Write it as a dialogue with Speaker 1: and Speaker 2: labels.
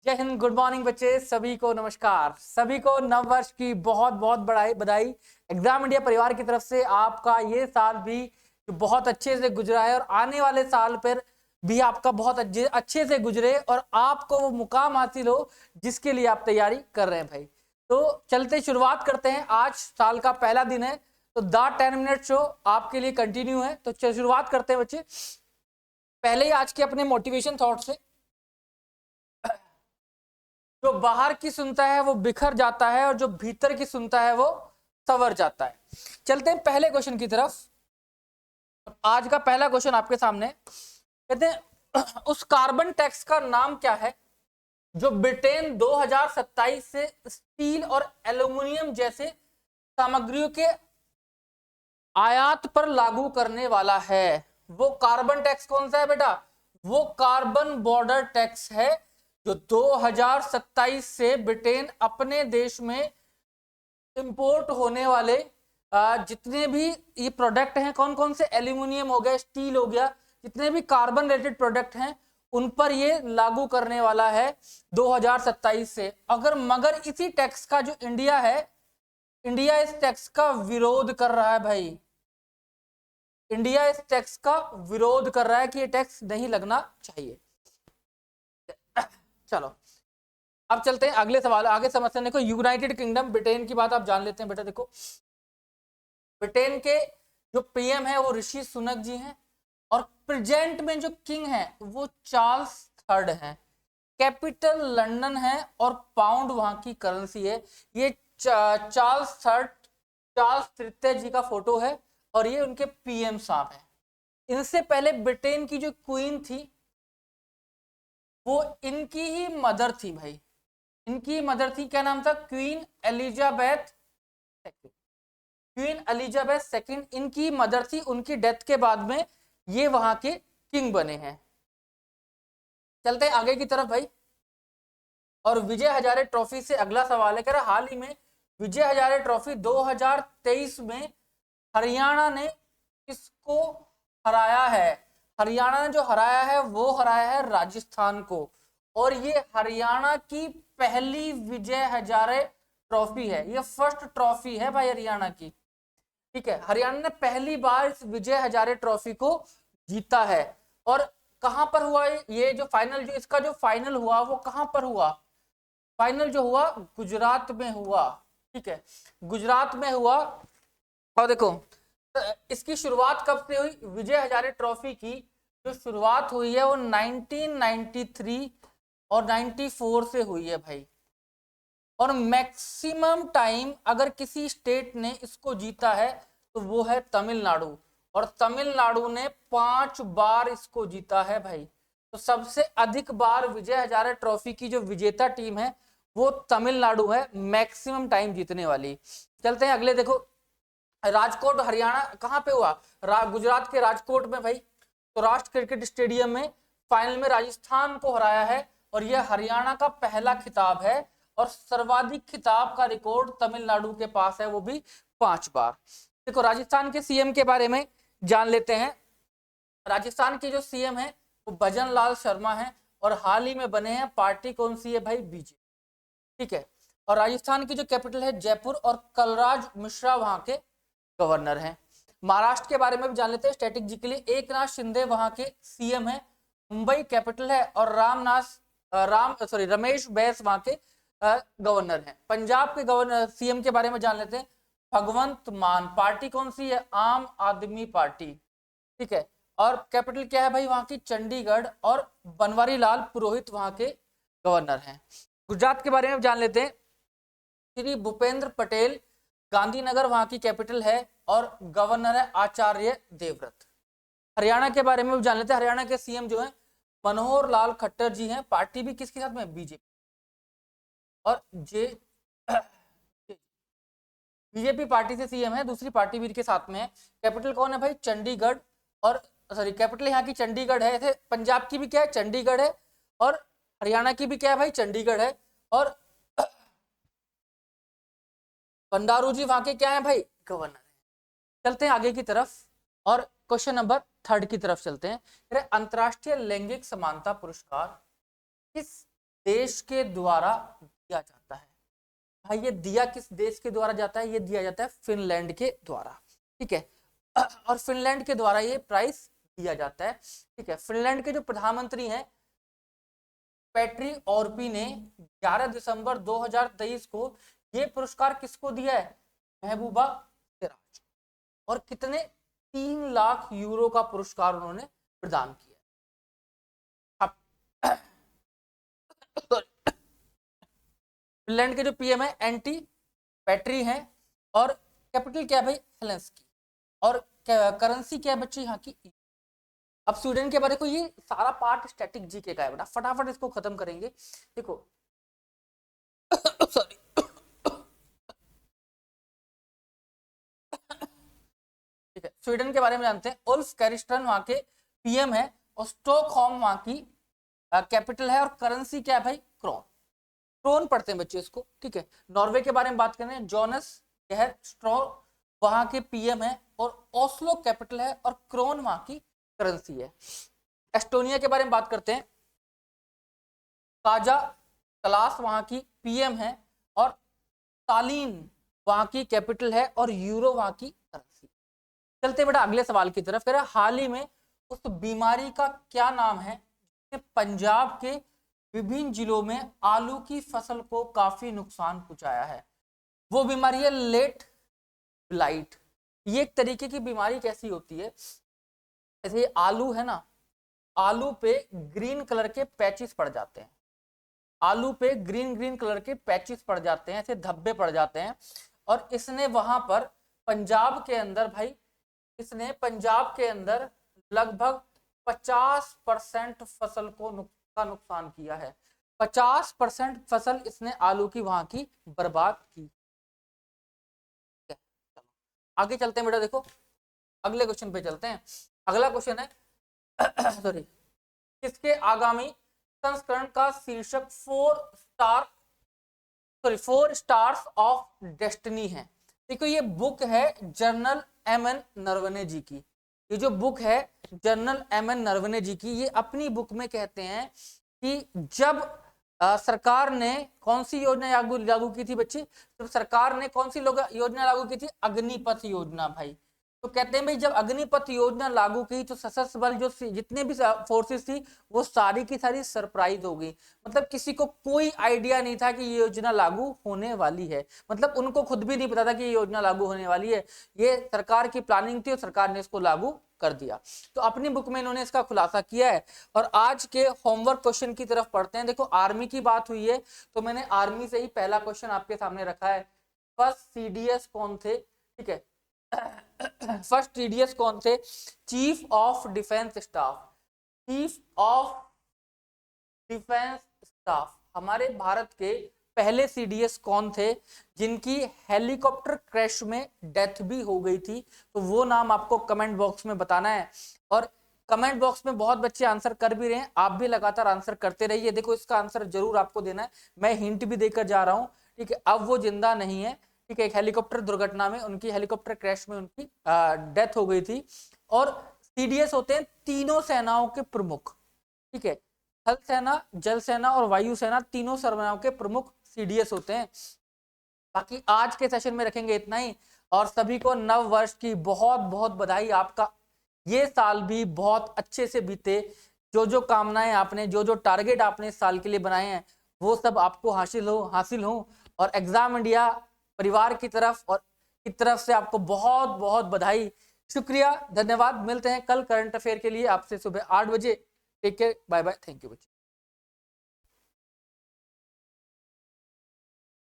Speaker 1: जय Hind, good morning बच्चे, सभी को नमस्कार। सभी को नव वर्ष की बहुत बहुत बधाई। एग्जाम इंडिया परिवार की तरफ से आपका ये साल भी बहुत अच्छे से गुजरा है और आने वाले साल पर भी आपका बहुत अच्छे से गुजरे और आपको वो मुकाम हासिल हो जिसके लिए आप तैयारी कर रहे हैं भाई। तो चलते शुरुआत करते हैं। आज साल का पहला दिन है तो द 10 मिनट शो आपके लिए कंटिन्यू है। तो शुरुआत करते हैं बच्चे, पहले ही आज के अपने मोटिवेशन थॉट से। जो बाहर की सुनता है वो बिखर जाता है और जो भीतर की सुनता है वो संवर जाता है। चलते हैं पहले क्वेश्चन की तरफ। आज का पहला क्वेश्चन आपके सामने, कहते हैं उस कार्बन टैक्स का नाम क्या है जो ब्रिटेन 2027 से स्टील और एल्यूमिनियम जैसे सामग्रियों के आयात पर लागू करने वाला है। वो कार्बन टैक्स कौन सा है बेटा? वो कार्बन बॉर्डर टैक्स है जो 2027 से ब्रिटेन अपने देश में इंपोर्ट होने वाले जितने भी ये प्रोडक्ट हैं, कौन कौन से, एल्यूमिनियम हो गया, स्टील हो गया, जितने भी कार्बन रिलेटेड प्रोडक्ट हैं उन पर ये लागू करने वाला है 2027 से। मगर इसी टैक्स का जो इंडिया है, इंडिया इस टैक्स का विरोध कर रहा है भाई। इंडिया इस टैक्स का विरोध कर रहा है कि ये टैक्स नहीं लगना चाहिए। चलो अब चलते हैं अगले सवाल, आगे समझते हैं। देखो यूनाइटेड किंगडम, ब्रिटेन की बात आप जान लेते हैं बेटा। देखो ब्रिटेन के जो पीएम है वो ऋषि सुनक जी हैं और प्रेजेंट में जो किंग है वो चार्ल्स थर्ड हैं। कैपिटल लंदन है और पाउंड वहां की करेंसी है। ये चार्ल्स तृतीय जी का फोटो है और ये उनके पीएम साहब हैं। इनसे पहले ब्रिटेन की जो क्वीन थी वो इनकी ही मदर थी भाई। इनकी मदर थी, क्या नाम था? क्वीन एलिजाबेथ सेकंड इनकी मदर थी। उनकी डेथ के बाद में ये वहां के किंग बने हैं। चलते हैं आगे की तरफ भाई। और विजय हजारे ट्रॉफी से अगला सवाल है, कह रहा हाल ही में विजय हजारे ट्रॉफी 2023 में हरियाणा ने किसको हराया है? हरियाणा ने जो हराया है वो हराया है राजस्थान को। और ये हरियाणा की पहली विजय हजारे ट्रॉफी है, ये फर्स्ट ट्रॉफी है भाई हरियाणा की। ठीक है, हरियाणा ने पहली बार इस विजय हजारे ट्रॉफी को जीता है। और कहां पर हुआ ये जो फाइनल, जो इसका जो फाइनल हुआ वो कहां पर हुआ? फाइनल जो हुआ गुजरात में हुआ। ठीक है, गुजरात में हुआ। और देखो इसकी शुरुआत कब से हुई? विजय हजारे ट्रॉफी की जो शुरुआत हुई है वो 1993 और 94 से हुई है भाई। और मैक्सिमम टाइम अगर किसी स्टेट ने इसको जीता है तो वो है तमिलनाडु, और तमिलनाडु ने 5 बार इसको जीता है भाई। तो सबसे अधिक बार विजय हजारे ट्रॉफी की जो विजेता टीम है वो तमिलनाडु है, मैक्सिमम टाइम जीतने वाली। चलते हैं अगले। देखो राजकोट हरियाणा कहां पे हुआ? गुजरात के राजकोट में भाई। तो राष्ट्र क्रिकेट स्टेडियम में फाइनल में राजस्थान को हराया है और यह हरियाणा का पहला खिताब है। और सर्वाधिक खिताब का रिकॉर्ड तमिलनाडु के पास है, वो भी 5 बार। देखो राजस्थान के सीएम के बारे में जान लेते हैं। राजस्थान के जो सीएम है वो भजन लाल शर्मा है और हाल ही में बने हैं। पार्टी कौन सी है भाई? बीजेपी। ठीक है, और राजस्थान की जो कैपिटल है जयपुर और कलराज मिश्रा वहां के गवर्नर हैं। महाराष्ट्र के बारे में भी जान लेते हैं स्ट्रेटेजिकली। एक नाथ शिंदे वहां के सीएम है, मुंबई कैपिटल है, और रमेश बैस वहां के गवर्नर हैं। पंजाब के गवर्नर सीएम के बारे में जान लेते हैं, भगवंत मान। पार्टी कौन सी है? आम आदमी पार्टी। ठीक है, और कैपिटल क्या है भाई वहां की? चंडीगढ़, और बनवारी लाल पुरोहित वहां के गवर्नर हैं। गुजरात के बारे में जान लेते हैं, श्री भूपेंद्र पटेल, गांधीनगर वहां की कैपिटल है और गवर्नर है आचार्य देवव्रत। हरियाणा के बारे में भी जान लेते हैं। हरियाणा के सीएम जो है मनोहर लाल खट्टर जी हैं। पार्टी भी किसके साथ में? बीजेपी। और बीजेपी पार्टी से सीएम है, दूसरी पार्टी भी के साथ में है। कैपिटल कौन है भाई? चंडीगढ़। और कैपिटल यहाँ की चंडीगढ़ है। ऐसे पंजाब की भी क्या है? चंडीगढ़ है। और हरियाणा की भी क्या है भाई? चंडीगढ़ है। और बंडारू जी वहां के क्या है भाई? गवर्नर है। चलते हैं आगे की तरफ और क्वेश्चन नंबर 3 की तरफ चलते हैं। अंतरराष्ट्रीय लैंगिक समानता पुरस्कार किस देश के द्वारा दिया जाता है। भाई ये दिया किस देश के द्वारा जाता है? ये दिया जाता है फिनलैंड के द्वारा, ठीक है। और फिनलैंड के द्वारा ये प्राइज दिया जाता है, ठीक है। फिनलैंड के जो प्रधानमंत्री हैं पेट्री ऑर्पी ने 11 दिसंबर 2023 को ये पुरस्कार किसको दिया है? महबूबा सिराज। और कितने? 3 लाख यूरो का पुरस्कार उन्होंने प्रदान किया। फिनलैंड के जो पीएम है एंटी पेट्री हैं और कैपिटल क्या है भाई? हेलेंस्की। और करेंसी क्या है बच्चे यहाँ की? अब स्वीडन के बारे को ये सारा पार्ट स्टैटिक जीके का है बेटा, फटाफट इसको खत्म करेंगे। देखो सॉरी ठीक है, स्वीडन के बारे में जानते हैं। उल्फ कैरिस्टन वहां के पीएम है और स्टॉकहोम वहां की कैपिटल है। और करेंसी क्या है भाई? क्रोन। क्रोन पढ़ते हैं बच्चे इसको, ठीक है। नॉर्वे के बारे में बात करें, जोनस गेहर स्ट्रॉ वहां के पीएम है और ओस्लो कैपिटल है और क्रोन वहां की करेंसी है। एस्टोनिया के बारे में बात करते हैं, काजा कलास वहां की पीएम है और तालीन वहां की कैपिटल है और यूरो वहां की करेंसी। चलते बेटा अगले सवाल की तरफ। कह रहा हाल ही में उस बीमारी का क्या नाम है जिसने पंजाब के विभिन्न जिलों में आलू की फसल को काफी नुकसान पहुंचाया है? वो बीमारी है लेट ब्लाइट। ये एक तरीके की बीमारी कैसी होती है, जैसे आलू है ना, आलू पे ग्रीन कलर के पैचेस पड़ जाते हैं, आलू पे ग्रीन कलर के पैचेस पड़ जाते हैं, ऐसे धब्बे पड़ जाते हैं। और इसने वहां पर पंजाब के अंदर भाई, इसने पंजाब के अंदर लगभग 50% फसल को नुकसान किया है। 50% फसल इसने आलू की वहां की बर्बाद की। आगे चलते हैं बेटा, देखो अगले क्वेश्चन पे चलते हैं। अगला क्वेश्चन है सॉरी, किसके आगामी संस्करण का शीर्षक 4 स्टार्स ऑफ डेस्टिनी है? देखो ये बुक है जनरल एमएन नरवणे जी की। ये जो बुक है जनरल एमएन नरवणे जी की, ये अपनी बुक में कहते हैं कि जब सरकार ने कौन सी योजना लागू की थी बच्चे? तो सरकार ने कौन सी योजना लागू की थी? अग्निपथ योजना भाई। तो कहते हैं भाई जब अग्निपथ योजना लागू की तो सशस्त्र बल जो जितने भी फोर्सेस थी वो सारी की सारी सरप्राइज हो गई। मतलब किसी को कोई आइडिया नहीं था कि ये योजना लागू होने वाली है, मतलब उनको खुद भी नहीं पता था कि ये योजना लागू होने वाली है। ये सरकार की प्लानिंग थी और सरकार ने इसको लागू कर दिया। तो अपनी बुक में इन्होंने इसका खुलासा किया है। और आज के होमवर्क क्वेश्चन की तरफ पढ़ते हैं। देखो आर्मी की बात हुई है तो मैंने आर्मी से ही पहला क्वेश्चन आपके सामने रखा है। फर्स्ट सीडीएस कौन थे? ठीक है, फर्स्ट सीडीएस कौन थे? Chief of defence staff. Chief of defence staff हमारे भारत के पहले सीडीएस कौन थे जिनकी हेलीकॉप्टर क्रैश में डेथ भी हो गई थी? तो वो नाम आपको कमेंट बॉक्स में बताना है। और कमेंट बॉक्स में बहुत बच्चे आंसर कर भी रहे हैं, आप भी लगातार आंसर करते रहिए। देखो इसका आंसर जरूर आपको देना है, मैं हिंट भी देकर जा रहा हूं, ठीक है। अब वो जिंदा नहीं है, ठीक है। एक हेलीकॉप्टर दुर्घटना में, उनकी हेलीकॉप्टर क्रैश में उनकी डेथ हो गई थी। और सीडीएस होते हैं तीनों सेनाओं के प्रमुख, ठीक है। थल सेना, जल सेना और वायु सेना, तीनों सेनाओं के प्रमुख सीडीएस होते हैं। बाकी आज के सेशन में रखेंगे इतना ही। और सभी को नव वर्ष की बहुत बहुत बधाई। आपका ये साल भी बहुत अच्छे से बीते। जो जो कामनाएं आपने, जो जो टारगेट आपने इस साल के लिए बनाए हैं वो सब आपको हासिल हो। और एग्जाम इंडिया परिवार की तरफ से आपको बहुत बहुत बधाई। शुक्रिया, धन्यवाद। मिलते हैं कल करंट अफेयर के लिए आपसे सुबह 8 बजे। Take care, bye bye, thank you बच्चे।